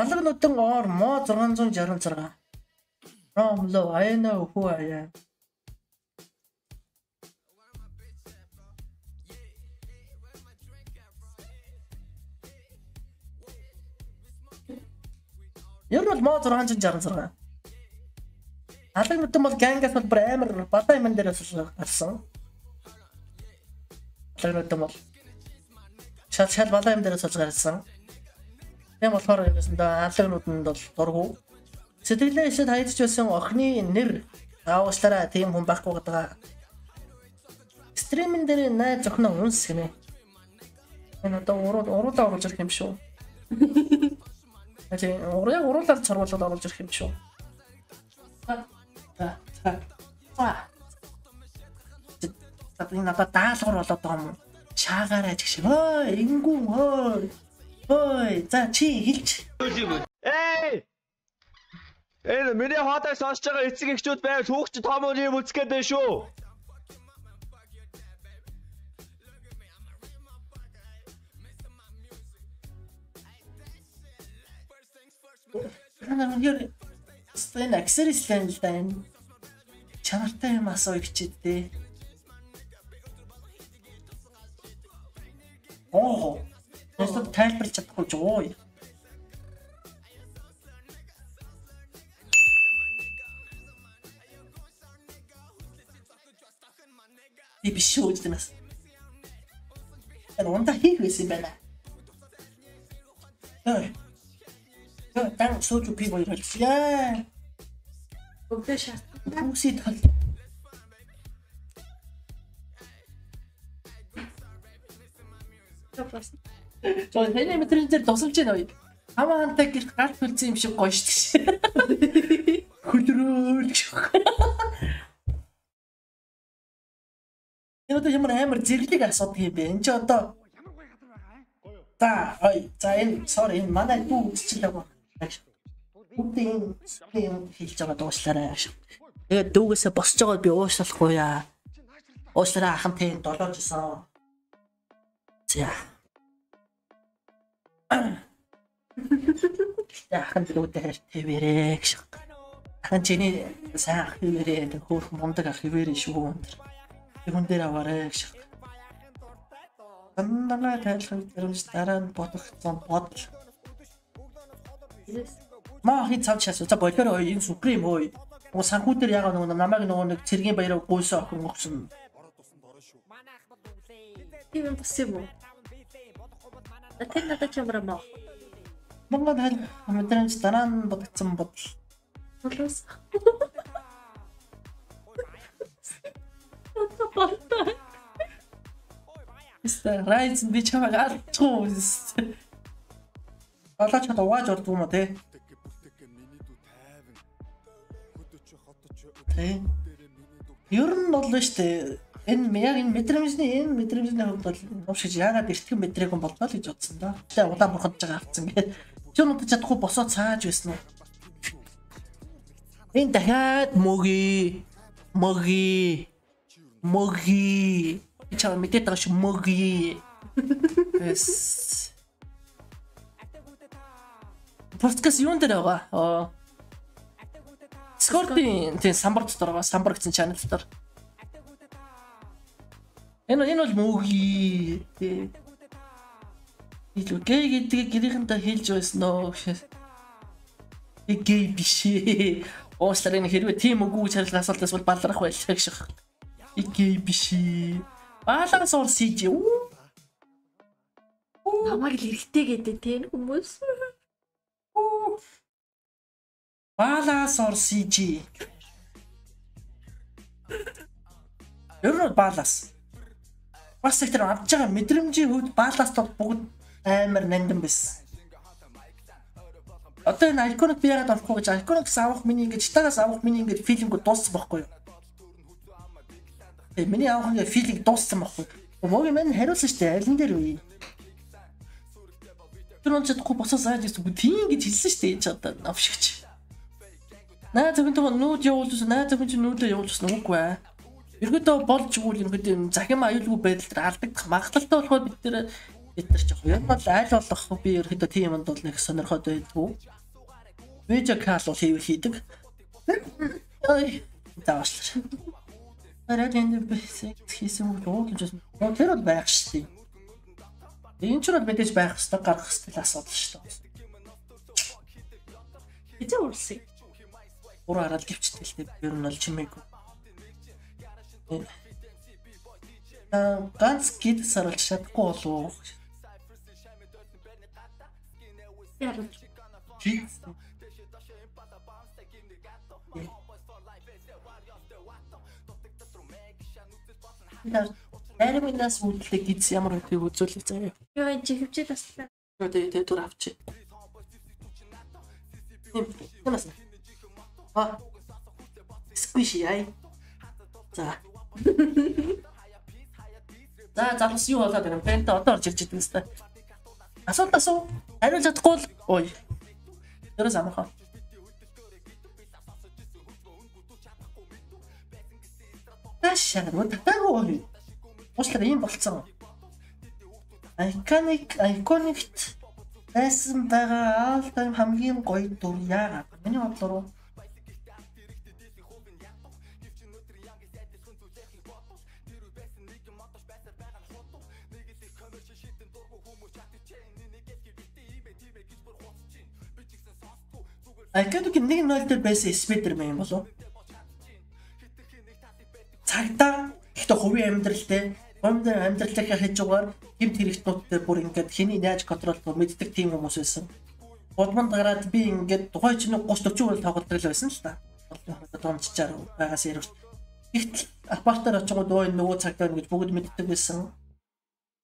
Алга нүдэн ор мо 666. From low, I know who I am. Ер нь мо 666. Алга нүдэн бол гангаас бол бүр амар бата юм дээрээс гарсан. Алга нүдэн бол шал бата юм дээрээс гарсан. Тийм болохоор ингэсэн дэ алга нүдэнд бол дургу. Сэтгэлээ ишэд хайдч байсан охины нэр аавчлаараа тийм хүн байхгүй гэдэг. Стримэн дээр найз охиноо үнс гинэ. Энэ одоо уруулаа оруулж ирэх юм шүү. Ажи уруулаар царвуулаад оруулж ирэх юм шүү. Энэ одоо даалгавар болоод байгаа юм. Шаагаарай гэх шиг. Ой, ингүүн ой. Ой, за чи хэлж. Эй! Энэ миний хатаа сонсож байгаа эцэг эхчүүд байвал хүүхч том үеийн үзгээд байна шүү. Энэ аксерислэн л даа. Чанартай юм асуу хичээдтэй. Оо. Тэст тайлбарлаж чадахгүй ч ой. Би биш үү гэнэс. Энэ унта хийх байсан юм байна. Ой. Тан сууж пи гоё болж. Яа. Бүгдээ шат. Үсэд хол. Жоо хэний метрэн дээр тусалж байна уу? Хамаантай гэрт гал хөлцсөн юм шиг гоё шүү дээ. Хөдрөөлж. Энэ ямар амар зэрлэг асуудаг юм бэ? Энд чи одоо за энэ sorry манай дүү үзчихлээ гоо. Бүгдийн хэлж байгаа дуушлаарай. Тэгээд дүүгээсээ босч байгаад би уушлахгүй яа. Уушлаараа ахын тийм долоожсэн. За. Ахын дүүтэй хэвээрээ гэж. Ахын чиний сайн ах хэвээрээ хөөх мундаг ах хэвээрээ шүү. Хүн дээр аваарэ гэж. Андаа тайлбар дөрөж дараа нь бодогцсон бодол. Маа хий цав чаас за болохоор энэ суприм ой. Уу санхүү дээр ягаа нөгөө намайг нөгөө нэг цэргийн баяраа гуйсаа охин өгсөн. Тийм юм бас юм уу? Тэр надад ч юмраа маа. Монгол хэл мэдрэмж дараа нь бодогцсон бодол. Болоос. Иста райз би чамайг алчгүй. Алаач хад угааж ордгоо мó те. Ер нь бол штэ энэ яг энэ мэдрэмжний хувьд бол уушиж яагаад эртгэн мэдрэг юм болдгоо л гэж бодсон да. Тэгээ улаан бурханд жага авцсан гэдэг. Чи өнөдөө чадахгүй босоод цааж байсан уу? Энэ дахиад моги. Чаа мэдээд байгаа шүү моги. Эс. Подкаст юун дээр байгаа? Скортын тийм самбар дотор байгаа. Самбар гэсэн чанал дотор. Энэ бол моги. Илүү гэй гэдгийг гэрийнхэнтэй хэлж байсан нөө. Гэй биш ээ. Уучлаарай энэ хэрвээ тийм үгүй гэж хариулах асуултаас бол баларах байлаа гэж. Гэй биш ээ. Балаас ор сиж юу? Намайг л хэрэгтэй гэдэг тийм хүмүүс. Балаас ор сиж. Ер нь балаас. Бас их тэр авч байгаа мэдрэмжийн хувьд балаас бүгд амар нандин байсан. Одоо энэ iconic би яагаад олохгүй гэж iconic авах миний ингэж тагаас авах миний ингэж филингүүд дууссан байхгүй юу? Миний авах ингэ филинг дууссан байхгүй юу? Моги мен хариулсан шүү дээ. Алин дээр үе. Тэр он чадахгүй босоо зааж ирсэн бүгд тийм гэж хэлсэн шүү дээ. Энд ч одоо навшигч. Наа зөвхөн нүүд явуулсан. Наа зөвхөн чи нүүдээ явуулсан үгүй ээ. Ерөнхийдөө болж игэл ерөнхийдөө захим аюулгүй байдал алдагдах магадлалтай болохоор бид нар жоох юм бол айл болох би ерөнхийдөө тийм юмд бол нэг сонирхоод байдгүй. Видео кал бол хийдэг. Ой, таашлаа. Арай энэ бэсэг хийсэн үг гэж байна. Тэр бол байх шүү дээ. Энэ ч бол мэдээж байх хэвээр гарах хэвээр асуудал шүү дээ. Эцэг үрсэй. Ураа хараад гівчтэй л дээ. Ер нь бол чимээгүй. Ганц гид саралж чадахгүй болов. Яруу. Арминаас үлдэх гидс ямар үгийг үзүүлэх заяа. Юу энэ хөвчөө таслаа. Тэгээ түр авчи. Тэмээс. Сквиши ай. За. Залуус юу болоод байна? Бэнт одоо орж ирж байгаа юм байна. Асуу. Хариулж чадахгүй л ой. Тэрээс амархан. Ташаа мөн татаагүй. Уучлаарай юм болцсон. Iconic байсан байгаа all time хамгийн гоё дүр яагаад? Миний бодлоор Iconic 1-0 дээр байсан Spider-Man болов. Цагдаа ихтэй хувийн амьдралаа хийж байгаа гэмт хэрэгтнүүдтэй бүр ингээд хэний яаж контролдох мэддэг тийм хүмүүс байсан. Бодмонд гараад би ингээд тухай чинь 30-40 үйл тоглолдог л байсан л та. Томччаар байгаас ярив. Ихтэл апартаар очингууд өө нөгөө цагдаа ингэж бүгд мэддэг байсан.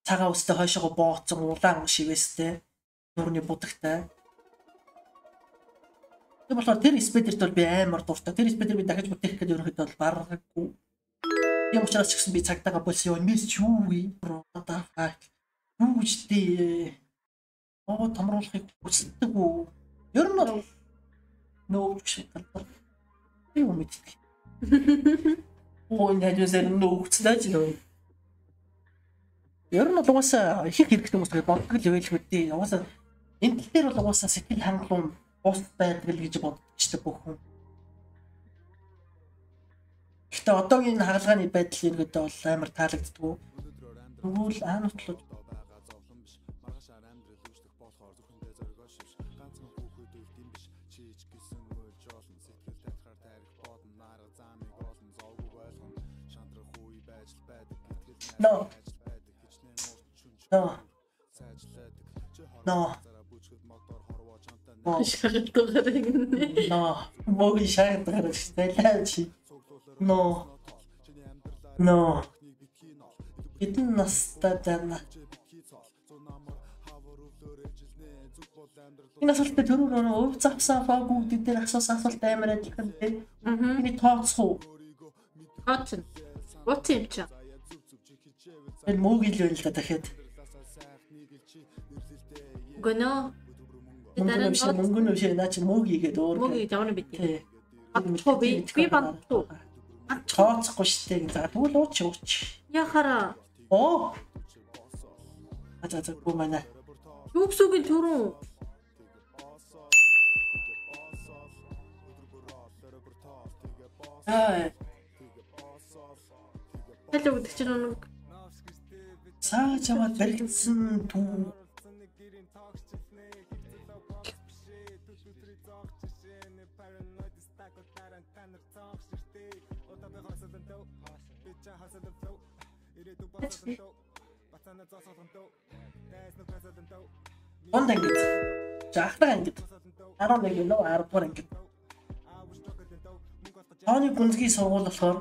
Цагаан үстэй хойшоо бооцсон улаан шивэстэй нурны будагтай. Тэр болохоор тэр Spider-т бол би амар дуртай. Тэр Spider би дахиж бүтээх гэж ерөнхийдөө бол барахгүй. Юм учраас ч гэсэн би цагдаагаа болсон юм. Мис юу вэ? Одоо юу гэжтэй. Томруулахыг хүсдэг үү? Ер нь бол нөөч шиг талбар. Юу мэддэг. Энэ хажуусаар нөөцлөөж нөө. Ер нь бол угаасаа их хэрэгтэй хүмүүс гэж боддог л байл хэвдээ. Угаасаа энэ тал дээр бол угаасаа сэтгэл хангалуун бус байдаг л гэж боддог бүх хүн. Гэхдээ одоогийн хагалгааны байдал ерөөдөө бол амар таалагддаггүй. Тэгвэл аанутлууд No. Шагтгаар ингэ. Мог шагтгаар штэлээч. No. Эдэн настаа дана. Энэ асуултад төрөөр өв завсаа фагууд дээр асуулт амар ажиллах тийм. Энийг тооцох уу? Тооцно. What юм чи? Энэ мөгийг л байл та дахиад. Гөнөө. Мөнгөн өшөө наа чи мөгийг гээд өөр. Мөгийг явна бид. Батхоо би бантуу. Тооцохгүй штэ. За тэгвэл ууч. Яхара. Оо. За гүмэнэ. Юуксугийн төрөн. Хэлээ гэдэг чинь нэг цаачаад баригдсан түүх. Онд ингэж жахтаа ингэж 11 нөө 10 дугаар ингэж тооны гүнзгий сургууль болохоор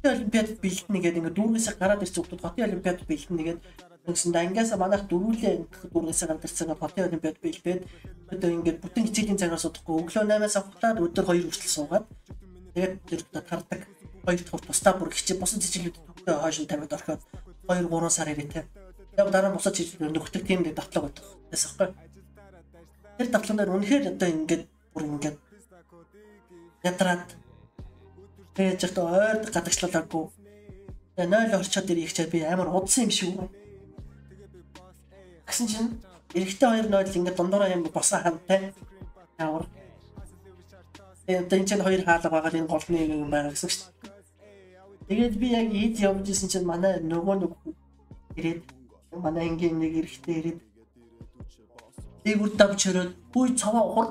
олимпиад бэлтэнэ гэдэг ингээд дүүргээс гараад ирсэн хүмүүс хотын олимпиад бэлтэнэ гэдэг нэгсэн ангиас манайх дөрвөлээ дүүргээс гараад ирсэн хотын олимпиад бэлдээд одоо ингээд бүтэн хичээлийн цагаас удахгүй өглөө 8-аас авахлаад өдөр 2 хүртэл суугаад тэгээд тэр тардаг 2 дахь тусдаа бүр хичээ бусад хичээлүүд төгтөө хойш тавиад орхиод 2-3 сар ирээ. Яг дараа бусад хичээлүүд нөхдөг тийм нэг датлаг байдаг. Тэс аахгүй. Тэр датлаг дээр үнэхээр одоо ингээд бүр ингээд ядраад тэгээд ч ойр гадагшлуулаагүй 0 орчоод ирэх чад би амар удсан юм шиг үү. Гэсэн чинь эрэхтэй 2-0 ингээд дундаараа юм босон хамтай. Ямар. Энд чинь 2 хаалга байгаа энэ голны юм байгаа гэсэн шүү дээ. Тэгээд би яг ийд явж исэн чинь манай нөгөө нэг ирээд манай ингийн нэг эрэхтэй ирээд дээгүүр давж өрөөд бүй цаваа ухар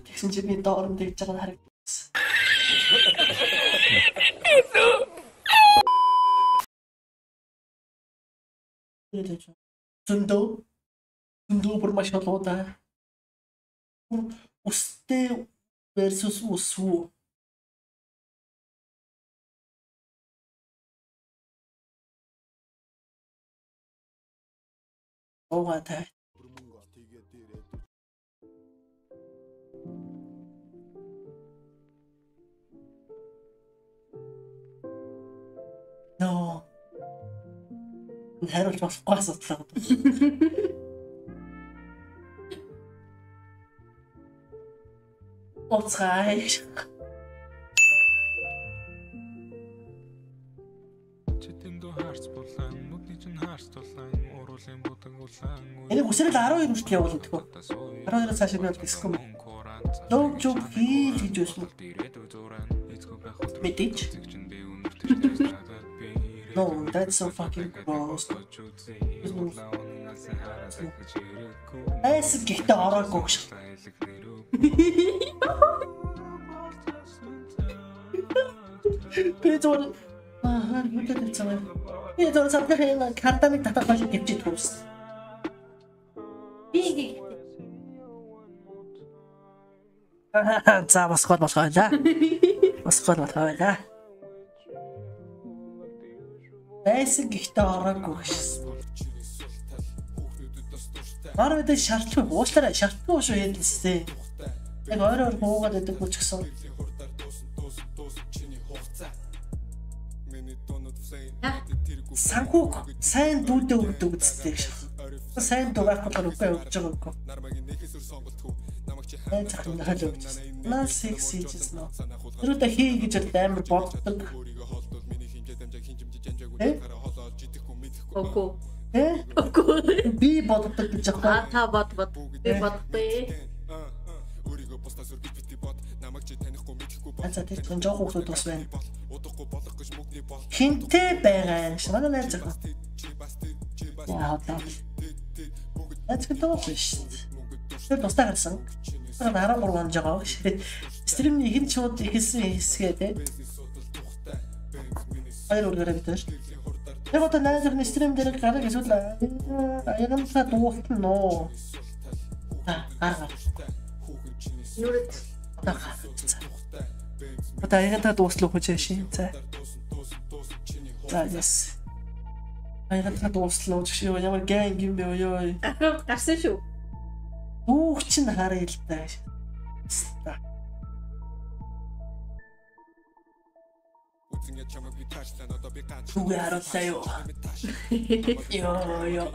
гэсэн чинь би доорн тэгж байгаа харагдсан. Зөндөө бүр маш холоодаа. Устэй versus усвуу. Оваатай. No. Хариулж болохгүй асуудал. Оцгай. Читэндөө хаарц булаан, нүдний чинь хаарц тулаан, уруулын бүдэг улаан. Энэ үсрэл 12 хүртэл явуулна тэгвэл. 12-оос цааш би хэлэхгүй юм. Лог жог хийж гэж байсан. Мэдээж. No, that's so fucking gross. Эс гэхдээ ороогүй гэж. Пэдор мэдээд цаа. Пэдор сапхын картамиг татах гэж гівчээд хөөс. Би за басгал байлаа. Басгал байлаа. Эс гэхдээ ороогүй гэж. Баруун дээр шаардлага уушлаараа шаардлагагүй шүү ялсээ. Яг ойроор буугаад байдаг бүч гэсэн. Санхүүг сайн дүүдээ өгдөг үстэй гэж. Сайн дугаах болохоор үгүй өгч байгаа юм. Энэ захын хэл өгч. Наа секси гэж нөө. Тэрүүтэ хий гэж амар боддог. Окей. Окей. Би боддог гэж аахгүй. Та бод. Би боддоо. За тэр чинь жоох хүмүүс бас байна. Хинтээ байгаа ш. Манай найз зах. Яа таа. Эцэг тоогш. Тэр тустай гарсан. Тэр 13 онж байгаа ш. Стримний хэн шууд ихсэн хэсгээ те. Хоёр үргэрэг дээр. Яг одоо найзны стрим дээр гараг эсвэл аягамсаа дуустал нөө. Гарга. Юурд Одоо аягантаа дуустал өгч шин. За. За yes. Аягантаа дуустал өгч шин ямар гэнг юм бэ ёо. гарсан шүү. Бүх чинь харъя л да. Үгүй хараад юу. Ёо.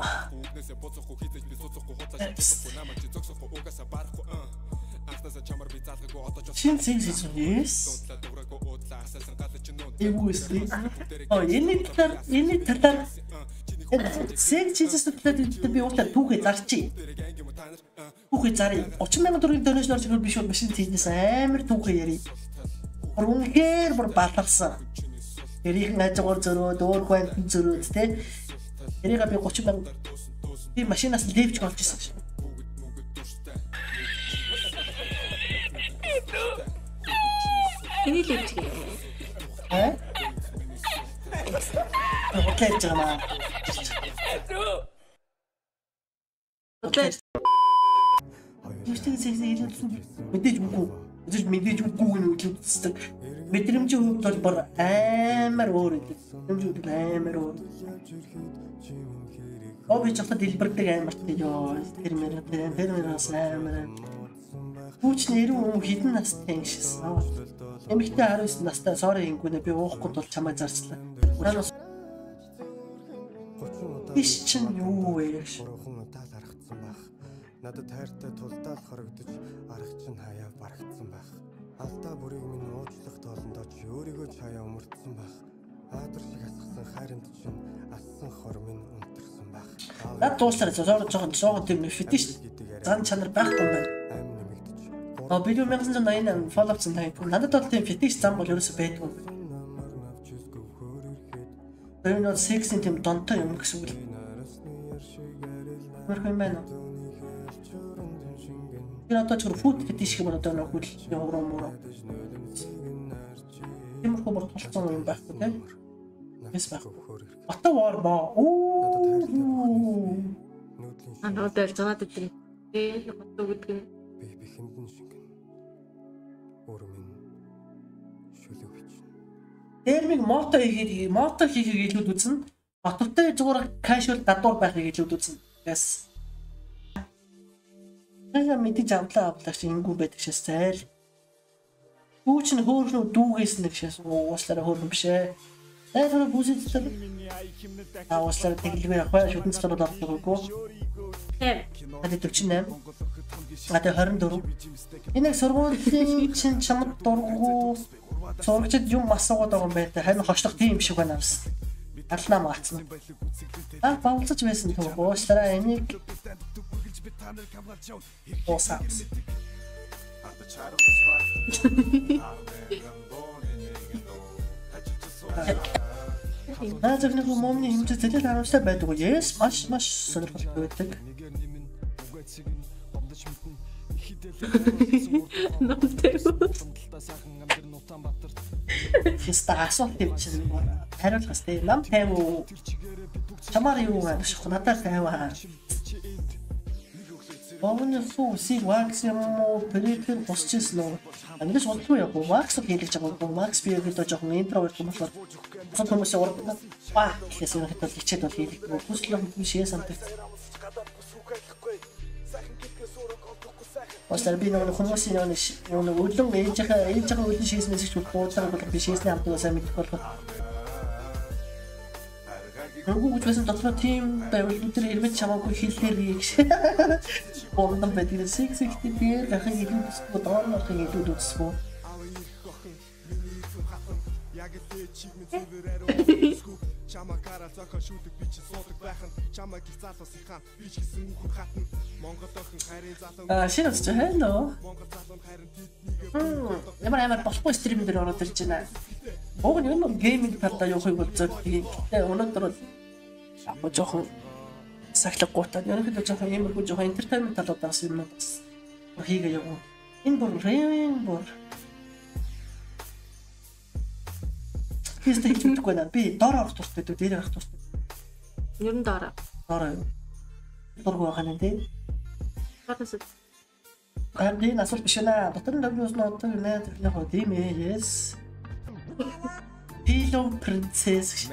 Чин yes. Эвгүй. Энэ талаар Сэг чизээс төлөөд би уучлаа түүхээ зарчий. Түүхээ заръя. 30,000 төгрөгийн донешнор чигээр биш бол машин тийнээс амар түүхээ ярий. Үнэхээр бүр баларсан. Тэрийг хажуугаар зөрөө, дөөр хойд зөрөөд те. Тэрийг би 30,000 би машинаас левч олж ирсэн шүү. Эний левч. Окей жана. Окей. Мэдээж үгүй гэж үздэг. Мэдрэмжийн хувьд бол бүр амар өөр юм. Мэдрэмжүүд амар өөр. Би ч ахад дэлбэрдэг амарт ёо. Тэр мэрээс амар. Хүүч нэрэн хідэн настай юм шсэн. Эмэгтэй 19 настай sorry ингүүнэ би уухгүй тул чамайг зарчлаа. Уранаас биш чинь юу вэ? Надад хайртай тулдаал хорогдож арга чинь хаяа барагдсан байх. Алдаа бүрийг минь уучлах тоолондоо ч өөрийгөө чаяа өмөрдсөн байх. Аадар шиг асгасан хайранд чинь ассан хормын унтарсан байх. Над дуустараа жоохон тийм фетиш зан чанар байхгүй юм байна. Аим нэмэгдэж. А бид 1988 Fallout зан надад бол тийм фетиш зан бол ерөөсөй байдгүй. Тэр нь сексийн тийм донтой юм гэсэн үг л. Мөрхөн байна. Тэр одоо ч фуд фетиш гэх юм одоо нэг хөл явруу. Тиймэрхүү бүр толцсон юм байхгүй тийм. Яс байхгүй. Ата вар ба. Оо. Анаа дээр занаад идэв. Хотоо гэдэг нь Би бихэндэн шиг өөр минь шүлэг бич. Термиг мото хийхийг илүүд үзнэ. Боттой зүгээр casual дадуур байхыг илүүд үзнэ. Яс. Яа мэдиж авлаа чи ингүү байдаг шээс зайл. Дүүч нь хөөрнө дүүгээс нэг шээс ууслаараа хөөрнө бишээ. Тэр бүсэлтэй. Ууслаараа тэглэвэр авах шүтэн царууд авахгүй. тийм. Хадад 48. Хадад 24. Энэ сургуулийн чинь чамд дургу сурагчид юм асуугаад байгаа юм байна. Харин хочлох тийм шиг байна авсан. Алнаа маацсан. Баулцаж байсан тоо. Ууслаараа энийг Осаапс. Наазах нэг момны хэмжээ зэлэл харамстай байдаг. Yes, маш сонирхолтой байдаг. Фиста асуулт юм чинь хариулах хэрэгтэй. Нам тайвуу. Чамаар юу вэ? Надад тайваа. Богны фүүсийг вакс юм уу? Перекэн босчихсон уу? Амьдч болтгүй яг вакс хийлгэж байгаа юм. Вакс би өөртөө жоохон интроверт юм болохоор хүмүүс урд гэхээс энэ хэвээр хичээд бол хийлгэх. Хүслэг биш санагдав. Ослар би нэг хүмүүсийн нэг өглөн ээжийнхээ өглөн шийснээс ч буудлага бол би шийсний хамтгаа сайн мэдэх болох. Нөгөө үгүйсэн дотор тийм байвал өдөр ирмэд чамаагүй хэллээрээ гэж. Бомдон байдаг сексэгтэй би дахин илүү үзсгүй доорнохын илүү үзсгүй. Чамаа караа цохоо шүдэг би чи суудаг байх нь чамаа гих залуус их хаан би ч гэсэн үхэн хатна Монгол охин хайрын залуу шинэс ч хэлло Монгол залуу хайрын тэтнийг ямар болохгүй стрим дээр ороод ирж байна. Уг нь юм гейминг талдаа явахыг бодсоо гэхдээ өнөөдөр бол апо жоохон сахилгагүйтай ерөнхийдөө жоохон иймэрхүү жоохон entertainment талуудаас юм бас хийгээ яваа. Энэ бүр Фист хийж мэдгүй байна. Би доор орох туфт гэдэг дээр авах туфт. Ер нь дараа. Дараа юу? Дургу байгаа нэ тий. Батас. Гэрдийн асуулт биш наа. Дотор нь W-с нотог нэ тэр яг тийм ээ. Yes. Pillow Princess.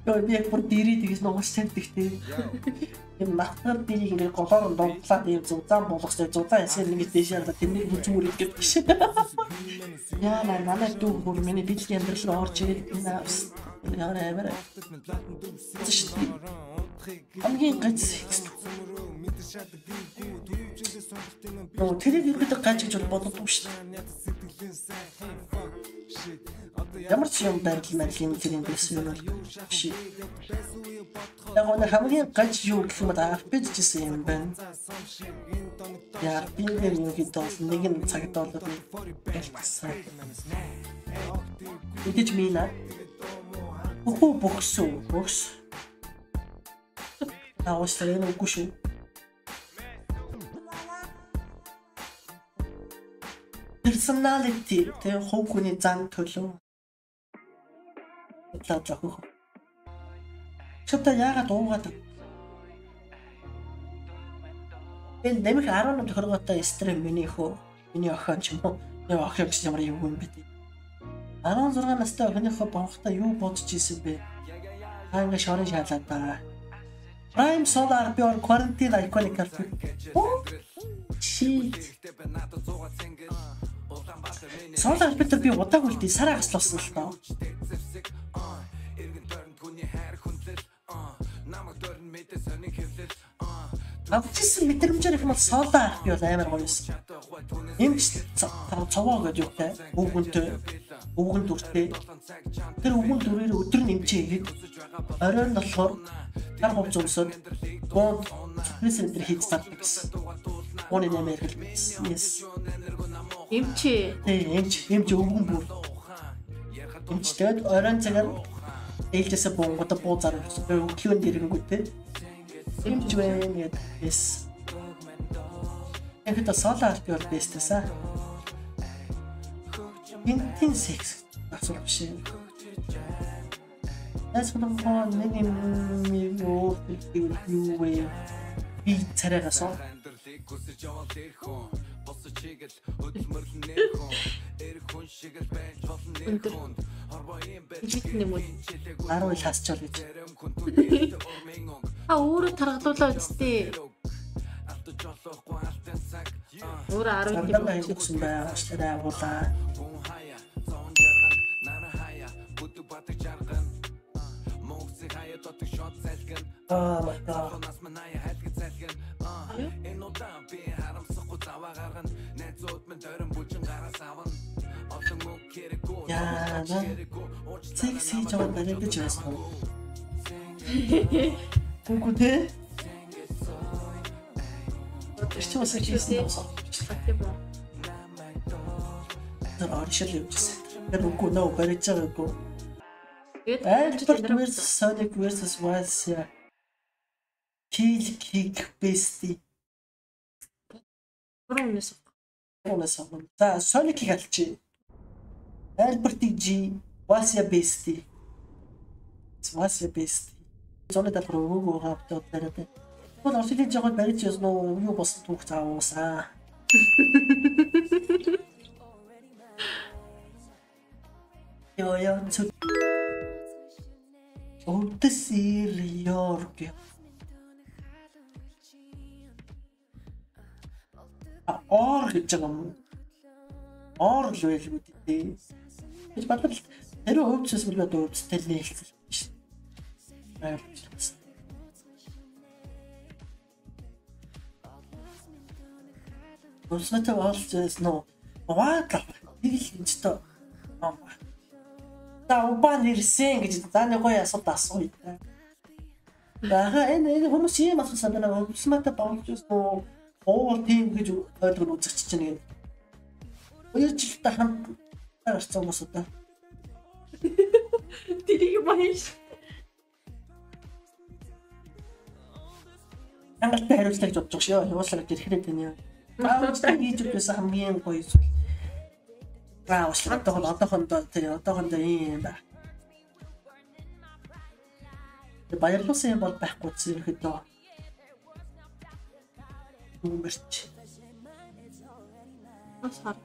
Яа би яг бүр дэрий тэгээс нугас тавьдаг тий. Юм махтар дэрийг ингээд голоор дундлаад юм зузаан болгостой зузаан ясаар нэг дэшээр тэрнийг зүгээр идэв биш. Яа манай дүү бүр миний бичлэгийн амьдрал руу орж ирээд энэ яарэ. Хамгийн гац. Нөө тэрийг ирэхэд гаж гэж боддог шүү дээ. Ямар ч юм байрлал тэрийн дэс юм бол биш. Яг нь хамгийн гаж юу гэх юм да бичсэн юм байна. Яа би нэг нэг цагт доллар гэлсэн. Үдэж минь бөхс. Аавстралиа үгүй шүү. Personality тэр хүүхний зан төлөв. Лаажах. Чөтө яагаад уугаад энэ нэмэх 18 тохиргоотой стрим миний охин ч юм уу. Яа охин ч ямар юм бэ? 16 настай охиныхоо бонхтой юу бодож ийсэн бэ? Анга шорын шаалаад байгаа. Prime Solar Pure Quarantine Iconic Carpet. Shit. Solar Carpet би удааг үлдээ сараа гаслуулсан л тоо. Авчсан мэдрэмжээр их мал Solar би бол амар гоё юмсан. Им цаваа гэж юутай өвгөнтэй өвгөн дүртэй Тэр өвгөн дүрээр өдөр нэмчээ гээд оройн болохоор гар хувц өмсөд гоо пресентер хийж татдаг гэсэн. Гооны нэмэр хэлсэн. Yes. Эмчээ. Эмч өвгөн бүр. Эмчтэй оройн цагаар ээлжээсээ бонготой буузаар өглөөнд ирэнгүүтээ. Эмч байна гэдэг. Yes. Эхэдэ соло арт бол бэстэсаа. Интен секс асуух биш. That's what I'm calling me more you way би царайгаас Аруу л хасчаал гэж. Өөрөө таргалуулаа үсттэй. Өөрөө 10 Надад хэлсэн байгаа шүү дээ агуулаа. Oh my god. Яа, секси жоо барай гэж байсан. Бүгдээ Что с этим сносом? Да, решили учиться. Я руку на уперечку. Альберт versus Sonic versus Wazia. Kill kick bestie. Унасаа. За, Sonic-ийг алчи. Альбертийг G, Wazia bestie. Wazia bestie. Зоны давхар өгөө хавтаад бариад. Бол орчлын жагад барьж яснаа юу болсон түүх заавуусаа. Яа цу. Өдөс ирьёрг. Ор гэж байгаа юм. Ор л байлгүй дээ. Би бодлоо тэр өвчс билээд өвчтэй нээлсэн шүү дээ. Өөрсөндөө олж нөө ваата хэлэлцтэй. Та убан ирсэн гэж зааны гоё асуулт асууя. Бага энэ хүмүүс юм асуусан даа хүмүүсмэтэй боолж нөө оо тийм гэж ойлгож үзэж чинь гэдэг. Хоёр жилдээ хамт гарсан хүмүүс удаа. Тэрийг маш Ангалтай хариултыг бодож шүү. Явуулаад ирэхэд байна. Аавчтай хийж өгсөн хамгийн гоё зүйл. Одоохондоо ийм ба. Баярлуулсан юм бол байхгүй зэрэгэдөө. Үмэрч. асар.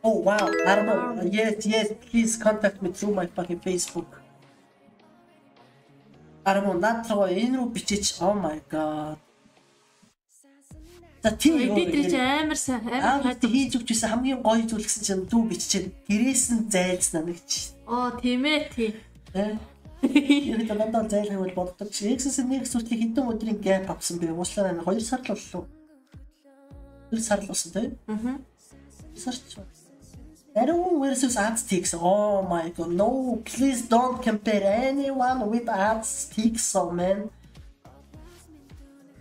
Oh wow, Armo. Yes, please contact me through my fucking Facebook. Armo, натруу энэ рүү бичээч. Oh my god. За тийм Эдитрич амар сайн амар хийж өгчээсэн хамгийн гоё зүйл гэсэн чинь дүү биччихээн. Гэрээс нь зайлснаа нэг чи. Оо тийм ээ тий. Яг дандаа зайлах бол боддог. X-с нэг сүртлийн хэдэн өдрийн гэп авсан бэ. Уучлаарай 2 сар л боллоо. 2 сар л болсон тийм. 2 сар ч. Everyone versus Aztecs. Oh my god, no, please don't compare anyone with Aztecs, man.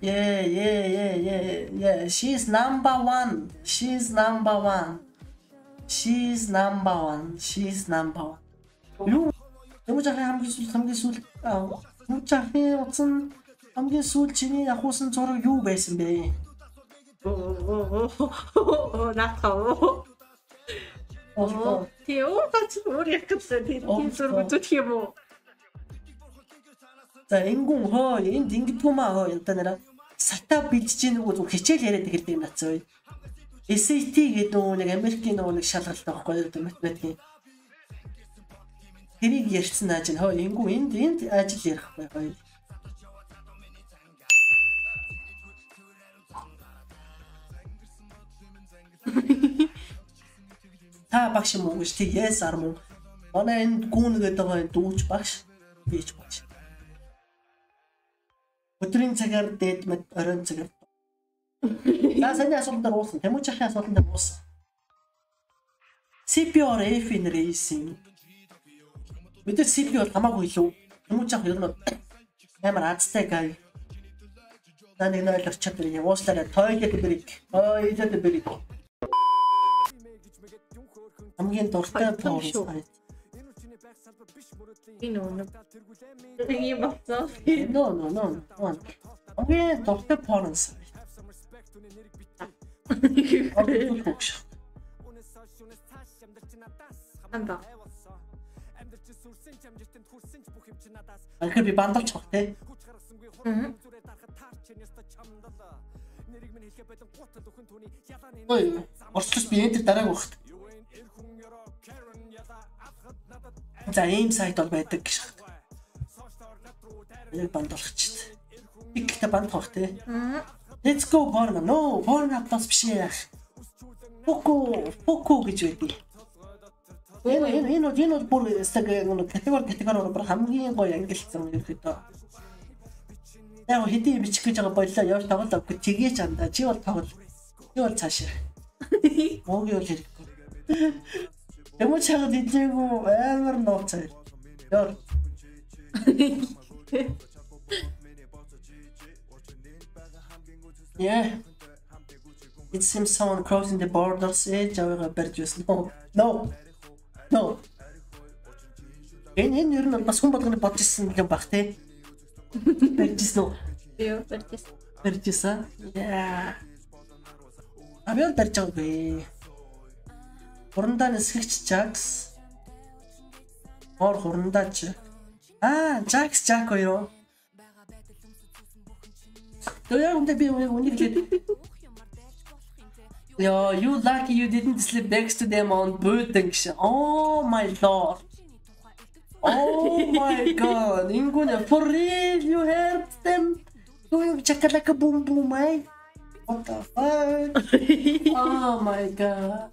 Yeah. She's number one. Юу? Хамгийн сүүл чиний ахуусан зураг юу байсан бэ? наатаа. Тий уугач өөр яг гэсэн тийм зураг үзүүлэх юм уу? За энгүн хоо энд ингэдэггүй маа хоо янта нараа сата бэлдэж ийн нөгөө хичээл яриад эхэлдэг юм нацаа. SAT гэдэг нэг Америкийн нэг шалгалт байхгүй юу математикийн. Тэрийг ярьсан ааж нь хоо энгүн энд ажил ярихгүй гоё. Та багш юм уу гэж тий yes армуу. Манай энэ гүүн гэдэг байгаа дүүч багш бийч багш. Өдрийн цагаар дээд мэд оройн цагаар. За саний асуултаар уусан. Тэмүүчийн асуултанд уусан. CP or F-ийн racing. Мэдээ CP бол хамаагүй илүү. Юм уу яг ер нь амар азтай гай. Нэг ойлголт чадвар юм. Ууслаараа toilet break. Хамгийн дуртай porn. Энэ юм болцоо. No. Хамгийн дуртай porn. Анда. Анхаа би бандалч баг те. Ой, орчлос би энэ дарааг багт. За ийм сайт бол байдаг гэж. Яг бандалчт. Ихтэй банд баг те. Let's go porn. No, porn бас биш яах. Поко гэж байдаг. Энэ бүр категори бүр хамгийн гоё ангилсан юм гэдэг. Яг хэдий бичих гэж байгаа боллоо явж тоглоо авах тгийч андаа чи бол тоглол. Чи бол цаашаа. Муугийн бол хэрэггүй. Тэмүүл чагаад идээгүү амар нууцаа. Яар. Yeah. It seems someone crossing the borders. Жавыга барьж байсан. No. Энэ ер нь бас хүн болгоны бодож ирсэн юм баг те. Барьжсэн үү? Юу барьжсэн. Барьжсэн. Яа. Авьяа барьж байгаагүй. Хурандаа нисгэгч Jax. Хурандаач. Jax Jack юу? Яа үнэ би үнийг хэлээд. Yo, you lucky you didn't sleep next to them on Booting. Oh my lord. Oh my god. Inguna, for real, you heard them doing chakalaka boom boom, eh? What the fuck? Oh my god.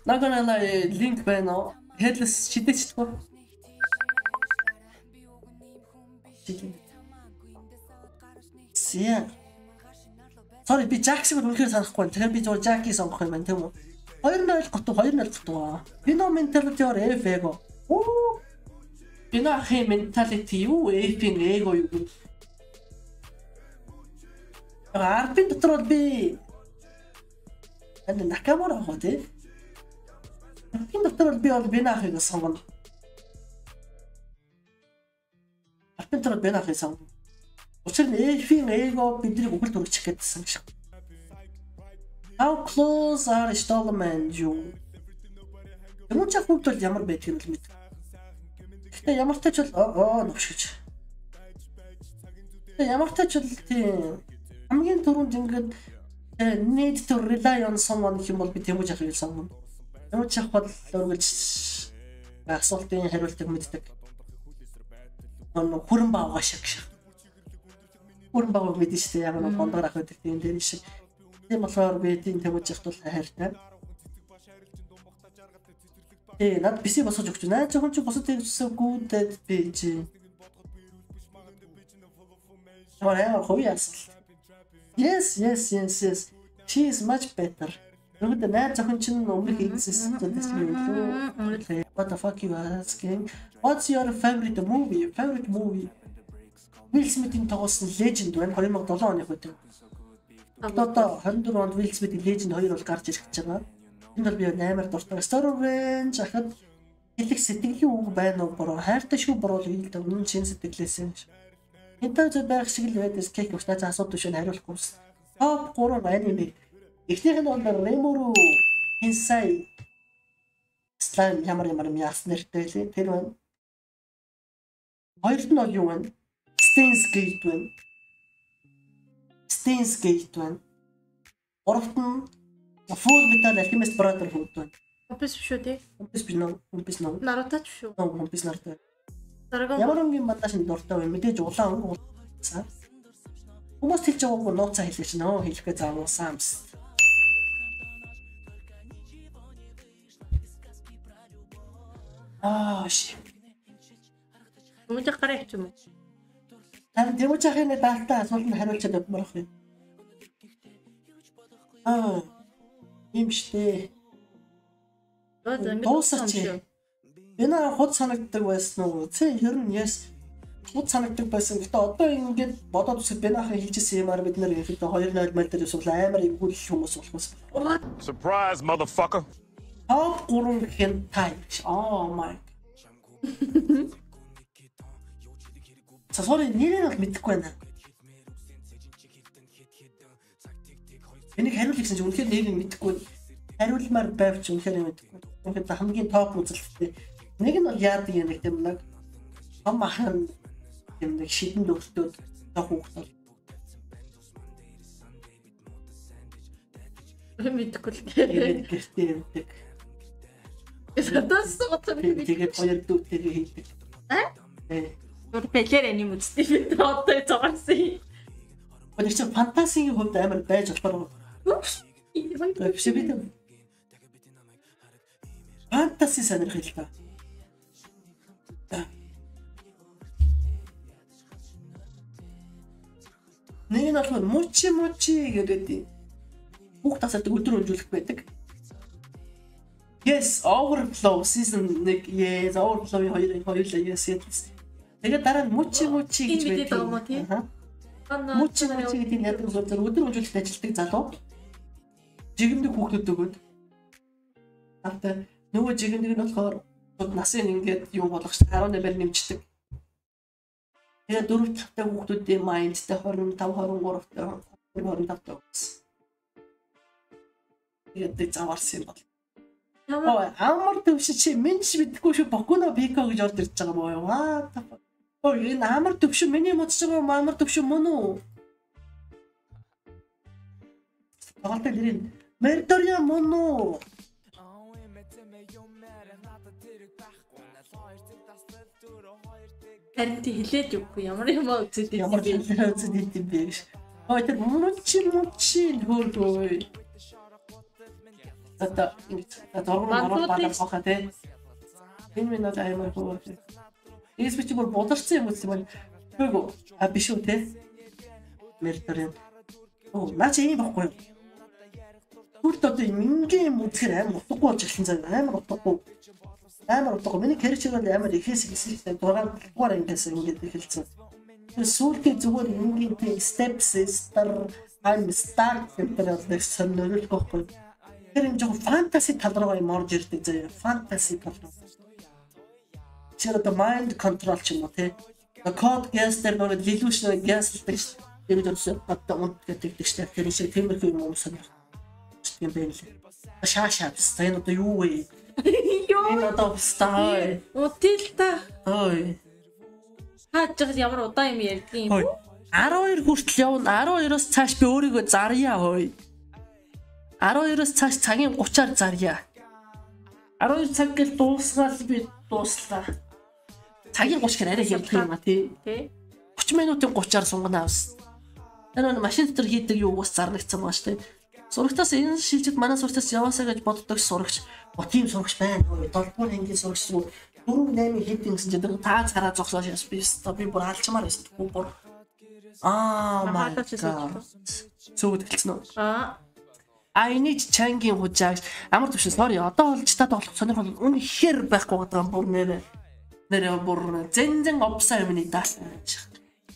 Not gonna lie, link байна. Headless шидэчтэй. Yeah. Sorry, би Jax-ыг үнэхээр санахгүй. Тэгэхээр би зөв Jack-ийг сонгох юм байна, тийм үү? 2-0. Бино mentality or F-ego. Бино ахи mentality юу? F-ийн ego юу? Арпин дотор би Накамура хоо тий. Арпин дотор би бол бино ахыг сонгоно. Арпин дотор бино ахыг сонгоно. Учир нь F-ийн эго бидний үгэл төрчих гэдсэн шиг. How close are Stallman you? Ямар ч хөвд бол ямар байдгийг л мэд. Гэхдээ ямар тач бол новшиж. Ямар тач бол тийм хамгийн түрүүнд ингээд need to rely on someone гэх юм бол би тэмүүж ахыг сонгоно. Ямар ч бол өргөлж асуултын хариултыг мэддэг. Хүрэн баага шиг. Хүрэн баага мэдэн шүү дээ. Яг нэг бондоор ах байдаг тийм дээр шиг. Тийм болохоор би тийм тэмүүж ахт бол хайртай. Над биси босож өгч байна. Зөвхөн чи босод тэгсэвгүй дээд би чи. Ороо хөөяс. Yes. She is much better. Look at that. Зөвхөн чи өмнөх exists to this movie. What the fuck you asking? What's your favorite movie? Will Smith-ийн тоглосон Legend байна. 2007 оны байдаг. Одоо 24 онд Will Smith-ийн Legend 2 бол гарч ирэх гэж байгаа. Энэ бол би амар дуртай. Story range ахад хэлэх сэтгэлийн үг байна уу? Бороо хайртай шүү бороо л хэлдэг. Үнэн чин сэтгэлээс юм шиг. Энтэй зөв байх шиг л байдас кейк уснаа асууд биш хариулахгүй. Топ 3 anime. Эхнийх нь бол Rimuru Hensai. Slime ямар яас нэртэй лээ. Тэр байна. Хоёрт нь бол юу вэ? Steins Gate байна. Гуравт нь Full Metal Alchemist Brotherhood байна. Компис биш үү тий? Компис нөө. Наруто ч шүү. Компис Наруто. Дараагийн Ямар өнгийн мандаш нь дуртай вэ? Мэдээж улаан өнгө уулцсан. Хүмүүс хэлж байгаагүй нууцаа хэлж нөө хэлэхээ заавуулсан юмс. Shit. Мөнх гараа ч юм уу? Тэмүүж ахын даалтаа асуултанд хариулж өгмөр ах юм. Ийм штэ. Дуусаач. Энэ хот санагддаг байсан уу? Тэ ер нь яс хот санагддаг байсан. Гэтэ одоо ингээд бодоод үзэхэд би нахаа хийжсэн юмар бид нэр ихэд 2-0 мэл дээр эсвэл амар игүүл хүмүүс болохоос. Surprise, motherfucker. Топ 3 хентай. Oh my. Сасори нэрээ бол мэдэхгүй байна. Энийг хариулъя гэсэн чинь үнэхээр нэрийг мэдэхгүй. Хариулмаар байвч үнэхээр мэдэхгүй. Үнэхээр хамгийн топ үзэлттэй. Нэг нь бол яадаг юм нэг тийм нэг том махан юм нэг шидэн дөртөөд тоох хүүхдүүд. Мэдгүй л. Гэртээ явдаг. Тэгээд хоёр дүүтэйгээ хийдэг. Гөр бэлэр аним үзтий би одоо зогссон. Өнөөдөр чи фантазийн хувьд амар байж болохоор. Хэвшээ фантаси сонирхол та. Нэг нь бол мучи гэдэг бүх тасаад өдөр өнжүүлэх байдаг. Yes, Overflow season 1. Yes, Overflow-ийн хоёулаа yes yes. Тэгээд дараа нь мучи гэж байдаг. Мучи гэдэг нь яг зөв өдөр өнжүүлэлт ажилтдаг залуу. Жигэмдэг хүүхдүүд өгөөд. Авта нөгөө жигэмдэг нь болохоор насын ингээд юу болгох чинь 18-аар нэмждэг. Тэгээд 4 дахь хүүхдүүдийн майндтай 25 23 25 төгс. Тэгээд заварсан юм бол. Амар төвш чи минь ч мэдгүй шүү Бокуно Бико гэж орж ирж байгаа мó юу. Энэ амар төвш миний модж байгаа амар төвш мөн үү? Тоглолтын нэр Мерториа мөн үү? Харин хэлээд үгүй ямар юм үзээд юм бэ гэж. Тэр мучи хөөдөө. Ата дөрвөн хахаа тэ. Энэ минут аймаг хөө. Эсвэл бүр бодорсон юм уу? Хөөг биш үү тэ? Мерториа. Наач ийм баггүй. Бүрт одоо ингийн үзэхэр амар утгагүй болж эхэлсэн зав амар утгагүй. Миний character бол амар ихээс ихсэлтэй 6 дугаар ингээс ингэж эхэлсэн. Тэр сүүлдээ зүгээр ингийн steps I'm start гэдэг сонирхол гохгүй. Тэр юм жоо фэнтези тал руу юм орж ирдэг заяа. Фэнтези тал руу. Тэр одоо mind control ч юм уу те. Code gas дээр нөгөө delusional gas гэдэг чинь тэр зөв одоо унт гэдэг чинь тэр шиг тиймэрхүү юм сонирх. Тийм байх лээ. Шаашаапс энэ одоо юу вэ? Энэ одоо стай. Утилта. Ой. Хаач ямар удаан юм ярьдгийг юм бэ? 12 хүртэл явна. 12-оос цааш би өөрийгөө зарья хөөе. 12-оос цааш цагийн 30-аар зарья. 12 цаг гэл дуусгаад би дууслаа. Цагийн 30 гэхээр арай хямдхан юм а тий. 30 минутын 30-аар сунгана авс. Тэр машин дотор хийдэг юу уус зарнагцсан байгаа шүү дээ. Сурагтаас энэ шилжид манай сурагтаас яваасаа гэж боддог сурагч. Тийм сурагч байна. 7-р ангийн сурагч 4-8 хэд гэсэн чинь таа цараа зогсоо шээс би бүр алчмаар эсвэл бүр маа цогт гэлцэн үү? I need change-ийн хужаагч амар төвшин sorry одоо болж та тоглох сонирхол үнэхээр байхгүй байгаа юм бүр нэрээ бүр зэнзэн опсаа юм нэг даа.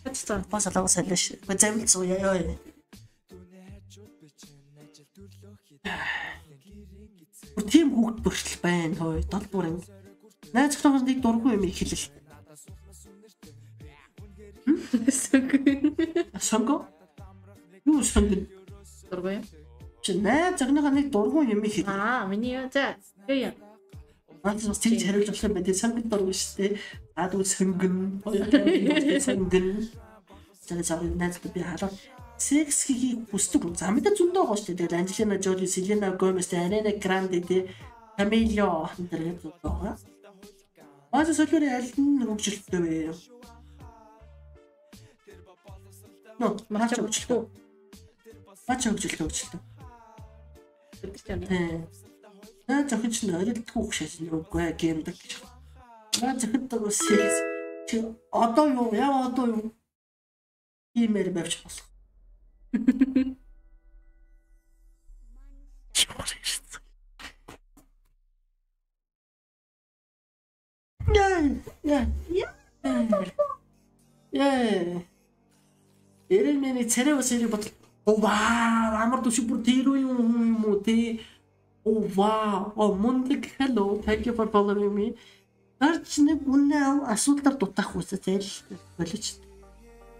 Хэцүү бас алгаа салж. Гэхдээ завил зуу яа. Тийм хүүхд бүртэл байна хөөе 7 дугаар анги. Найз охтойгоос нэг дургүй юм хэлэл. Сонго? Юу сонго? Дургүй юм. Чи найз охтойгоос нэг дургүй юм хэлээ. Миний за. Юу юм? Наач бас тийм хариулж болох юм байна. Сонго дургүй шүү дээ. Адуу сонгон. Сонгон. Тэгээд найз би халаа секс хийх бүсдэг. За мэдээ зөндөө гоё шүү дээ. Тэгээд Анжелина Жоли, Селена Гомес, Ариана Гранде, Камилио энэ гэдэг байгаа. Маш солиор аль нь хөгжилтэй вэ? Маш хөгжилтэй. Маш хөгжилтэй. Наа зөвхөн ч орилдгүй хөшөөс нүггүй гэмдэг. Наа зөвхөн дөрөв секс. Чи одоо юу? Яа одоо юу? Иймэр байвч болох. Яа. Яа. Эрэмний царай бас ирэх бод. Оо вау, амар төш бүр тэр юм уу те. Oh wow. Oh Mundik, hello. Thank you for following me. Арч нэг үнэ асуудал дутах үсэ зээл болооч.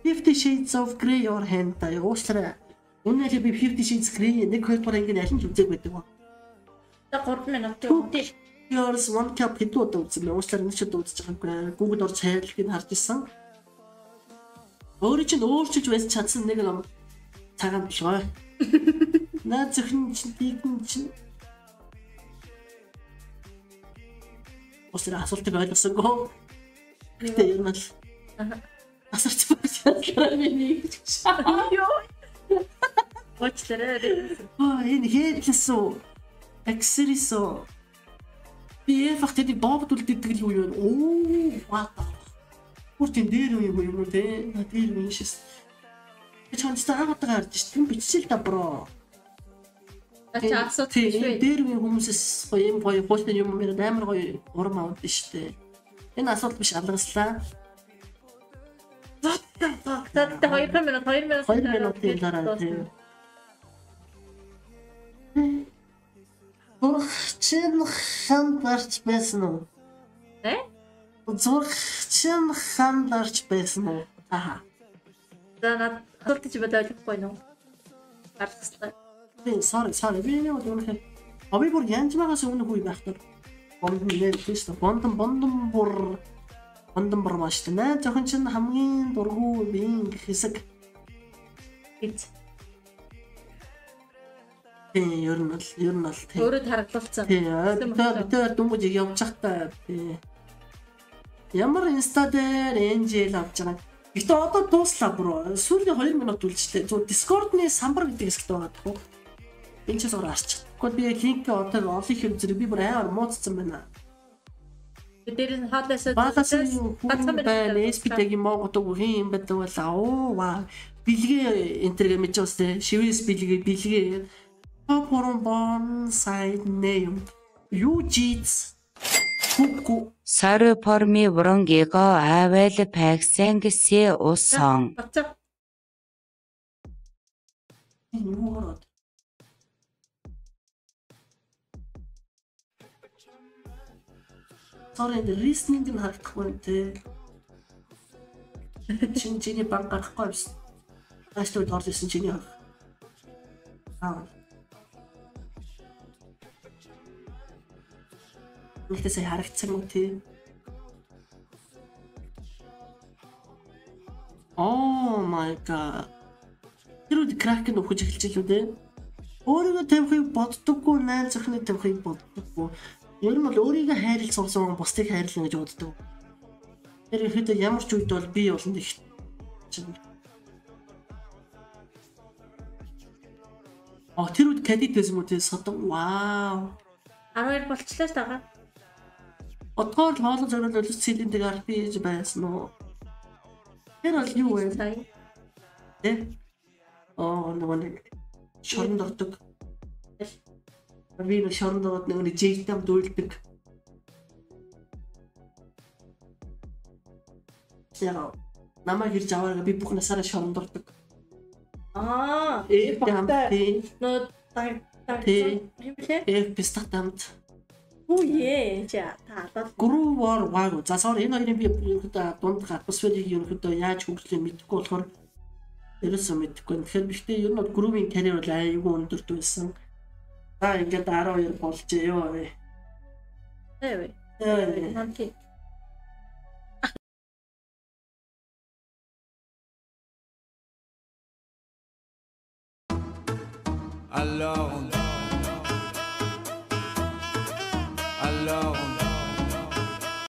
50 Shades of Grey or hentai уучлаарай. Үнэ л би 50 Shades Grey нэг хоёр дахь ингэ аль нь үзег байдаг ба. За 3 минут явуулъя. Yours one cup хэд удаа үзсэн бэ? Уучлаарай нэг ч удаа үзэж байгаагүй. Google орж хайрлыг нь харж исэн. Өөрөө чинь өөрчилж байж чадсан нэг юм цагаан толгой. Наа зөвхөн чинь тийгэн чинь Уучлаарай асуултыг ойлгосонгүй. Гэтэ ер нь л асарч байгаа миний гэж. Йоо. Уучлаарай. Энэ хэлсэн. Эксэрисо. Би фактически бобд үлддэг л юу юм. Оо, what? Хүртэн дээр юм те. Дээр юм шээс. Чанцтай агатгаа харж шүү. Бичсэл та бро. Ачаа асуух биш үү? Дээр үе хүмүүсээс гоё хуультай юм амар гоё урам авдаг штэ. Энэ асуулт биш алгаслаа. За 2 минут дараа тийм. Зурчин хандарч байсан уу? Зурчин хандарч байсан уу? Аха. За над асуулт чи бодож ойлгохгүй нөө. Гаргаслаа. Sorry. Би нэг үнэхээр би бүр янз байгаас өмнө хүй байхдаа бондон нэртэйс бондон бүр маш тэнэ жоохон чин хамгийн дургу бин хэсэг Эц. ер нь л тийм. Өөрөө таргалуулсан. Тэгээд дүнгийн явж захтаа тий. Ямар инста дээр энжел авч байгаа. Гэтэ одоо дууслаа бро. Сүүлийн 2 минут үлжлээ. Зөв Discord-ны самбар гэдэг хэсэгт байгаа тох. Энэ ч зураг арч. Гэхдээ би линк одоо олон хэв зэрэг би бүр амар мууцсан байна. Дээр нь хаалаасаа байна. SP-ийн Монгол үгүй юм байдаг бол оо ваа. Билгээ энтергээ мэдж басна. Шивээс билгээ. Пурон бон сайд нэм. Южиц. Куку. Сары форми бронгиго авел паксэнгси усан. Юурод. Sorry, the listening нь харагдахгүй те. Чиний банк гарахгүй байсан. Ааштай орж ирсэн чиний. Үлдээсээ харагдсан уу те. Oh my god. Тэр кракен өгч эхэлж илүү те. Өөрийгөө тавихыг боддоггүй, найз охины тавихыг боддоггүй. Ер нь бол өөрийгөө хайрлах сурсан бусдыг хайрлана гэж боддог. Тэр ихэд ямар ч үед бол би болно гэх чинь. Тэр үед кадит байсан мó тий содон. Вау. 12 болчлаа ч тагаа. Отгоор хоолой зориул олж цилиндэг RPG байсан уу? Тэр бол юу вэ? Тэ? Нэг шоронд ордог. Би нэг шоронд ороод нэг жигтэм дүүлдэг. Яа. Намайг ирж аваарай би бүх насаараа шоронд ордог. Багтай. Нөө таг Ээ пистатамт. Үе яа таалал. Грувор ваг. За сар энэ хоёрын би дунд атмосферыг ерөнхийдөө яаж хөгжлөө мэдэхгүй болохоор ерөөсөө мэдэхгүй. Тэгэхээр биштэй ер нь бол грувийн карьер бол аюулгүй өндөрт байсан. Ингээд 12 болжээ ёо. Ханти. Alors